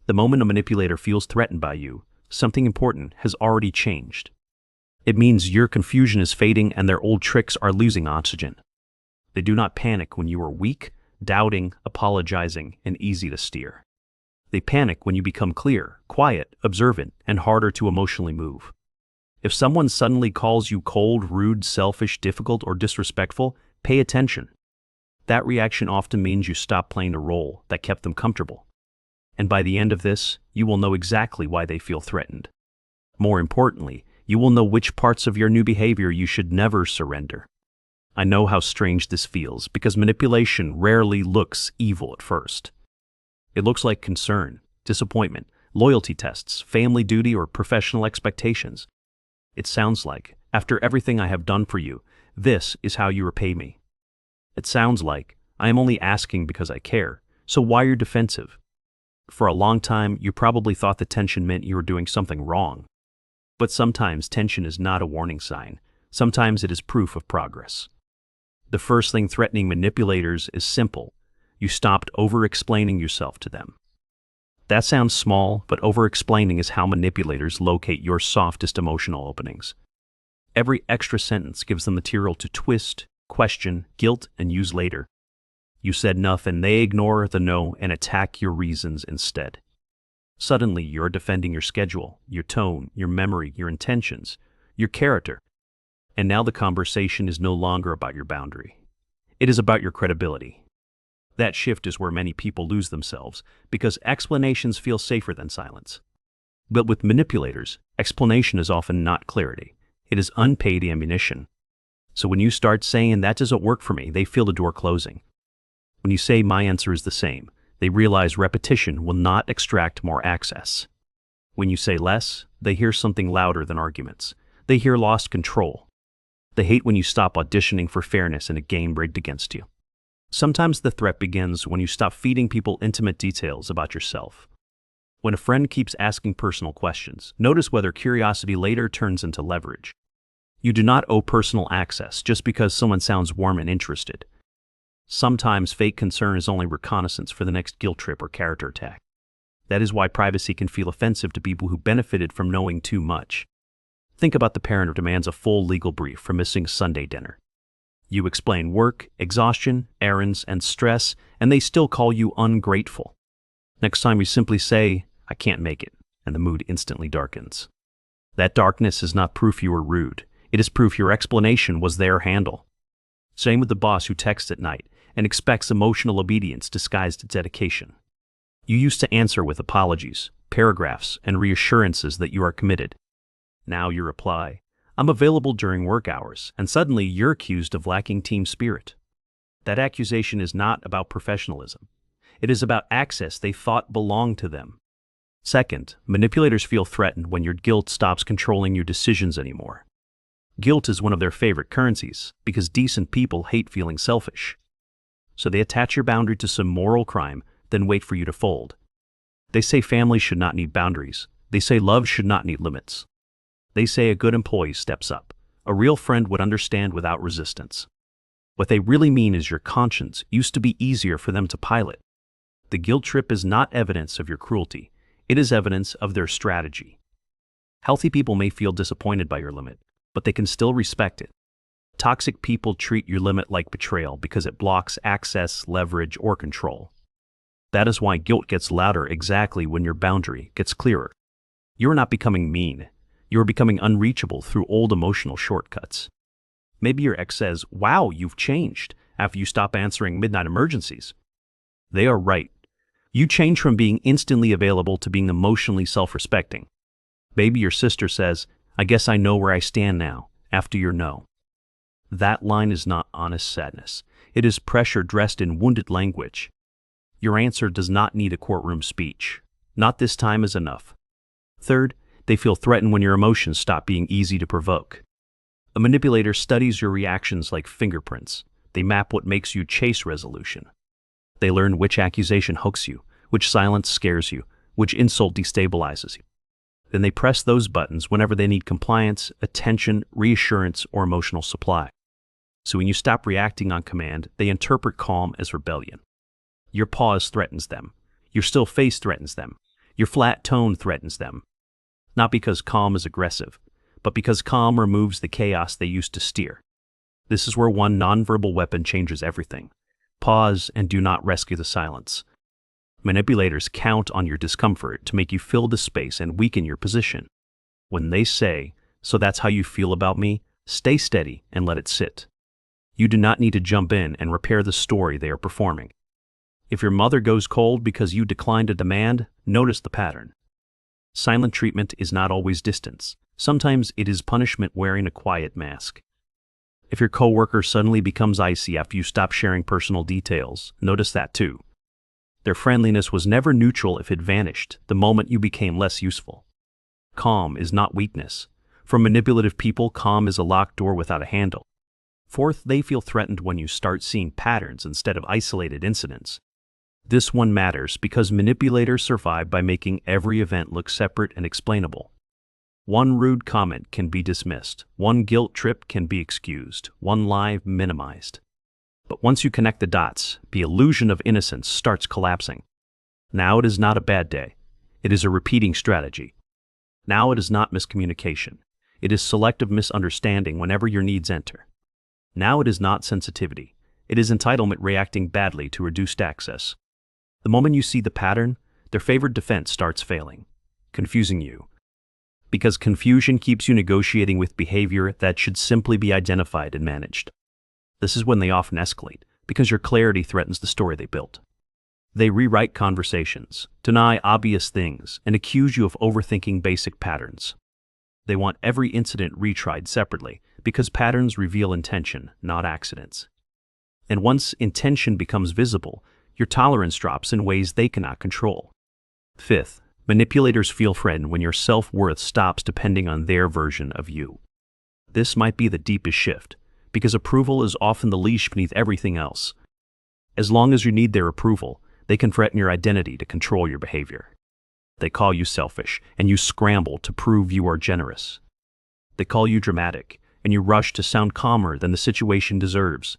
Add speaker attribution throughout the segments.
Speaker 1: The moment a manipulator feels threatened by you, something important has already changed. It means your confusion is fading and their old tricks are losing oxygen. They do not panic when you are weak, doubting, apologizing, and easy to steer. They panic when you become clear, quiet, observant, and harder to emotionally move. If someone suddenly calls you cold, rude, selfish, difficult, or disrespectful, pay attention. That reaction often means you stop playing a role that kept them comfortable. And by the end of this, you will know exactly why they feel threatened. More importantly, you will know which parts of your new behavior you should never surrender. I know how strange this feels because manipulation rarely looks evil at first. It looks like concern, disappointment, loyalty tests, family duty, or professional expectations. It sounds like, after everything I have done for you, this is how you repay me. It sounds like, I am only asking because I care, so why are you defensive? For a long time, you probably thought the tension meant you were doing something wrong. But sometimes tension is not a warning sign. Sometimes it is proof of progress. The first thing threatening manipulators is simple. You stopped over-explaining yourself to them. That sounds small, but over-explaining is how manipulators locate your softest emotional openings. Every extra sentence gives them material to twist, question, guilt, and use later. You said enough and they ignore the no and attack your reasons instead. Suddenly, you're defending your schedule, your tone, your memory, your intentions, your character. And now the conversation is no longer about your boundary. It is about your credibility. That shift is where many people lose themselves because explanations feel safer than silence. But with manipulators, explanation is often not clarity. It is unpaid ammunition. So when you start saying, that doesn't work for me, they feel the door closing. When you say, my answer is the same, they realize repetition will not extract more access. When you say less, they hear something louder than arguments. They hear lost control. They hate when you stop auditioning for fairness in a game rigged against you. Sometimes the threat begins when you stop feeding people intimate details about yourself. When a friend keeps asking personal questions, notice whether curiosity later turns into leverage. You do not owe personal access just because someone sounds warm and interested. Sometimes fake concern is only reconnaissance for the next guilt trip or character attack. That is why privacy can feel offensive to people who benefited from knowing too much. Think about the parent who demands a full legal brief for missing Sunday dinner. You explain work, exhaustion, errands, and stress, and they still call you ungrateful. Next time you simply say, I can't make it, and the mood instantly darkens. That darkness is not proof you were rude. It is proof your explanation was their handle. Same with the boss who texts at night and expects emotional obedience disguised as dedication. You used to answer with apologies, paragraphs, and reassurances that you are committed. Now you reply, I'm available during work hours, and suddenly you're accused of lacking team spirit. That accusation is not about professionalism. It is about access they thought belonged to them. Second, manipulators feel threatened when your guilt stops controlling your decisions anymore. Guilt is one of their favorite currencies because decent people hate feeling selfish. So they attach your boundary to some moral crime, then wait for you to fold. They say families should not need boundaries. They say love should not need limits. They say a good employee steps up. A real friend would understand without resistance. What they really mean is your conscience used to be easier for them to pilot. The guilt trip is not evidence of your cruelty. It is evidence of their strategy. Healthy people may feel disappointed by your limit, but they can still respect it. Toxic people treat your limit like betrayal because it blocks access, leverage, or control. That is why guilt gets louder exactly when your boundary gets clearer. You are not becoming mean. You are becoming unreachable through old emotional shortcuts. Maybe your ex says, wow, you've changed, after you stop answering midnight emergencies. They are right. You change from being instantly available to being emotionally self-respecting. Maybe your sister says, I guess I know where I stand now, after your no. That line is not honest sadness. It is pressure dressed in wounded language. Your answer does not need a courtroom speech. Not this time is enough. Third, they feel threatened when your emotions stop being easy to provoke. A manipulator studies your reactions like fingerprints. They map what makes you chase resolution. They learn which accusation hooks you, which silence scares you, which insult destabilizes you. Then they press those buttons whenever they need compliance, attention, reassurance, or emotional supply. So when you stop reacting on command, they interpret calm as rebellion. Your pause threatens them. Your still face threatens them. Your flat tone threatens them, not because calm is aggressive, but because calm removes the chaos they used to steer. This is where one nonverbal weapon changes everything. Pause and do not rescue the silence. Manipulators count on your discomfort to make you fill the space and weaken your position. When they say, "So that's how you feel about me," stay steady and let it sit. You do not need to jump in and repair the story they are performing. If your mother goes cold because you declined a demand, notice the pattern. Silent treatment is not always distance. Sometimes it is punishment wearing a quiet mask. If your coworker suddenly becomes icy after you stop sharing personal details, notice that too. Their friendliness was never neutral if it vanished the moment you became less useful. Calm is not weakness. For manipulative people, calm is a locked door without a handle. Fourth, they feel threatened when you start seeing patterns instead of isolated incidents. This one matters because manipulators survive by making every event look separate and explainable. One rude comment can be dismissed, one guilt trip can be excused, one lie minimized. But once you connect the dots, the illusion of innocence starts collapsing. Now it is not a bad day. It is a repeating strategy. Now it is not miscommunication. It is selective misunderstanding whenever your needs enter. Now it is not sensitivity. It is entitlement reacting badly to reduced access. The moment you see the pattern, their favored defense starts failing, confusing you. Because confusion keeps you negotiating with behavior that should simply be identified and managed. This is when they often escalate, because your clarity threatens the story they built. They rewrite conversations, deny obvious things, and accuse you of overthinking basic patterns. They want every incident retried separately, because patterns reveal intention, not accidents. And once intention becomes visible, your tolerance drops in ways they cannot control. Fifth, manipulators feel threatened when your self-worth stops depending on their version of you. This might be the deepest shift, because approval is often the leash beneath everything else. As long as you need their approval, they can threaten your identity to control your behavior. They call you selfish, and you scramble to prove you are generous. They call you dramatic, and you rush to sound calmer than the situation deserves.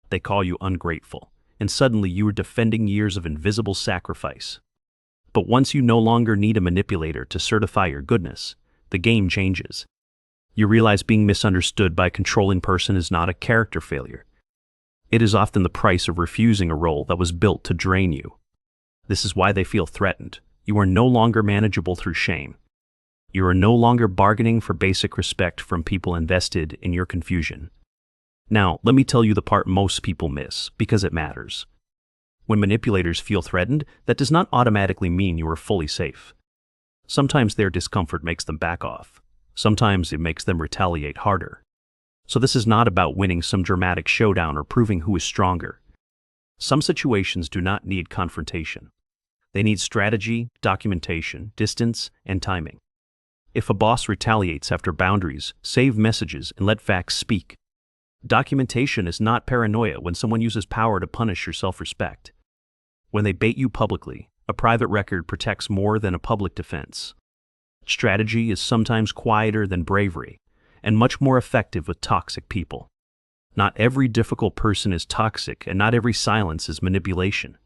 Speaker 1: They call you ungrateful, and suddenly you are defending years of invisible sacrifice. But once you no longer need a manipulator to certify your goodness, the game changes. You realize being misunderstood by a controlling person is not a character failure. It is often the price of refusing a role that was built to drain you. This is why they feel threatened. You are no longer manageable through shame. You are no longer bargaining for basic respect from people invested in your confusion. Now, let me tell you the part most people miss, because it matters. When manipulators feel threatened, that does not automatically mean you are fully safe. Sometimes their discomfort makes them back off. Sometimes it makes them retaliate harder. So this is not about winning some dramatic showdown or proving who is stronger. Some situations do not need confrontation. They need strategy, documentation, distance, and timing. If a boss retaliates after boundaries, save messages and let facts speak. Documentation is not paranoia when someone uses power to punish your self-respect. When they bait you publicly, a private record protects more than a public defense. Strategy is sometimes quieter than bravery, and much more effective with toxic people. Not every difficult person is toxic, and not every silence is manipulation.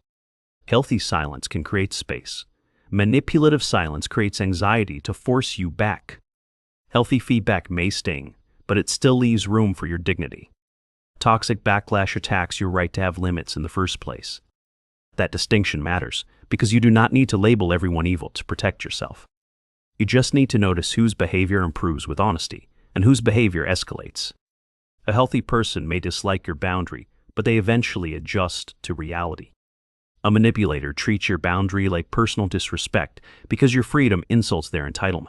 Speaker 1: Healthy silence can create space. Manipulative silence creates anxiety to force you back. Healthy feedback may sting, but it still leaves room for your dignity. Toxic backlash attacks your right to have limits in the first place. That distinction matters, because you do not need to label everyone evil to protect yourself. You just need to notice whose behavior improves with honesty, and whose behavior escalates. A healthy person may dislike your boundary, but they eventually adjust to reality. A manipulator treats your boundary like personal disrespect because your freedom insults their entitlement.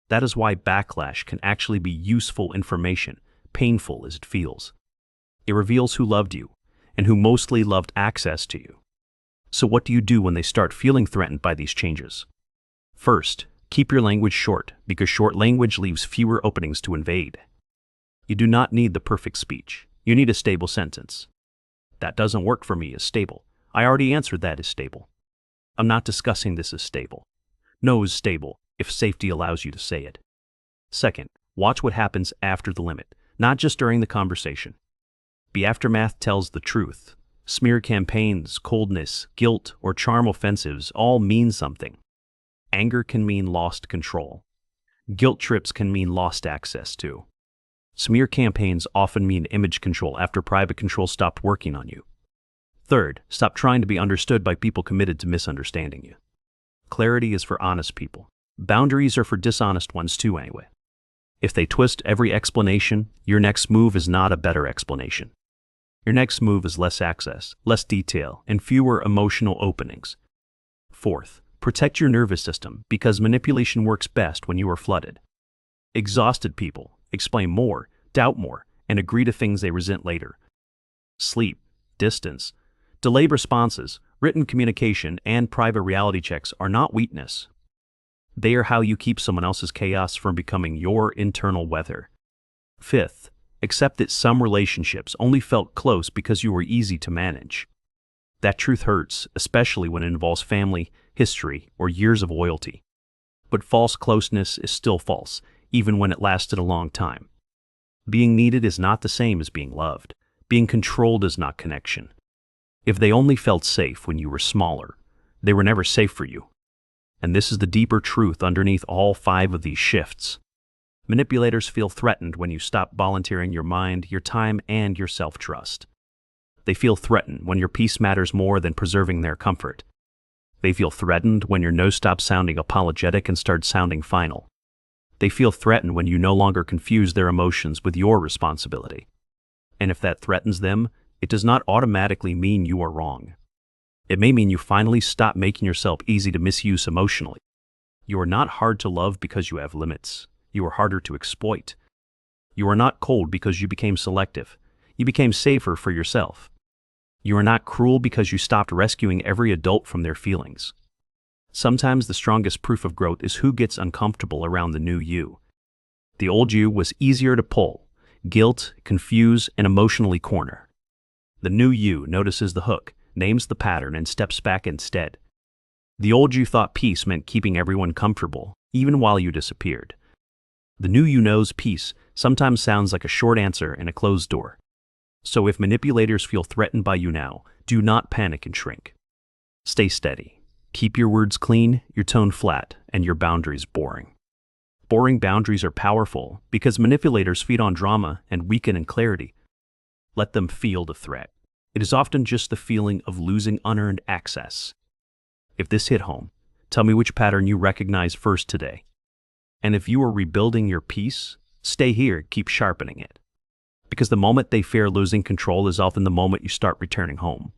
Speaker 1: That is why backlash can actually be useful information, painful as it feels. It reveals who loved you, and who mostly loved access to you. So what do you do when they start feeling threatened by these changes? First, keep your language short, because short language leaves fewer openings to invade. You do not need the perfect speech. You need a stable sentence. That doesn't work for me as stable. I already answered that as stable. I'm not discussing this as stable. No is stable, if safety allows you to say it. Second, watch what happens after the limit, not just during the conversation. The aftermath tells the truth. Smear campaigns, coldness, guilt, or charm offensives all mean something. Anger can mean lost control. Guilt trips can mean lost access to. Smear campaigns often mean image control after private control stopped working on you. Third, stop trying to be understood by people committed to misunderstanding you. Clarity is for honest people. Boundaries are for dishonest ones too anyway. If they twist every explanation, your next move is not a better explanation. Your next move is less access, less detail, and fewer emotional openings. Fourth, protect your nervous system because manipulation works best when you are flooded. Exhausted people explain more, doubt more, and agree to things they resent later. Sleep, distance, delayed responses, written communication, and private reality checks are not weakness. They are how you keep someone else's chaos from becoming your internal weather. Fifth, accept that some relationships only felt close because you were easy to manage. That truth hurts, especially when it involves family, history, or years of loyalty. But false closeness is still false, even when it lasted a long time. Being needed is not the same as being loved. Being controlled is not connection. If they only felt safe when you were smaller, they were never safe for you. And this is the deeper truth underneath all 5 of these shifts. Manipulators feel threatened when you stop volunteering your mind, your time, and your self-trust. They feel threatened when your peace matters more than preserving their comfort. They feel threatened when your no stops sounding apologetic and starts sounding final. They feel threatened when you no longer confuse their emotions with your responsibility. And if that threatens them, it does not automatically mean you are wrong. It may mean you finally stop making yourself easy to misuse emotionally. You are not hard to love because you have limits. You are harder to exploit. You are not cold because you became selective. You became safer for yourself. You are not cruel because you stopped rescuing every adult from their feelings. Sometimes the strongest proof of growth is who gets uncomfortable around the new you. The old you was easier to pull, guilt, confuse, and emotionally corner. The new you notices the hook, names the pattern, and steps back instead. The old you thought peace meant keeping everyone comfortable, even while you disappeared. The new you knows peace sometimes sounds like a short answer and a closed door. So if manipulators feel threatened by you now, do not panic and shrink. Stay steady. Keep your words clean, your tone flat, and your boundaries boring. Boring boundaries are powerful because manipulators feed on drama and weaken in clarity. Let them feel the threat. It is often just the feeling of losing unearned access. If this hit home, tell me which pattern you recognize first today. And if you are rebuilding your peace, stay here, keep sharpening it. Because the moment they fear losing control is often the moment you start returning home.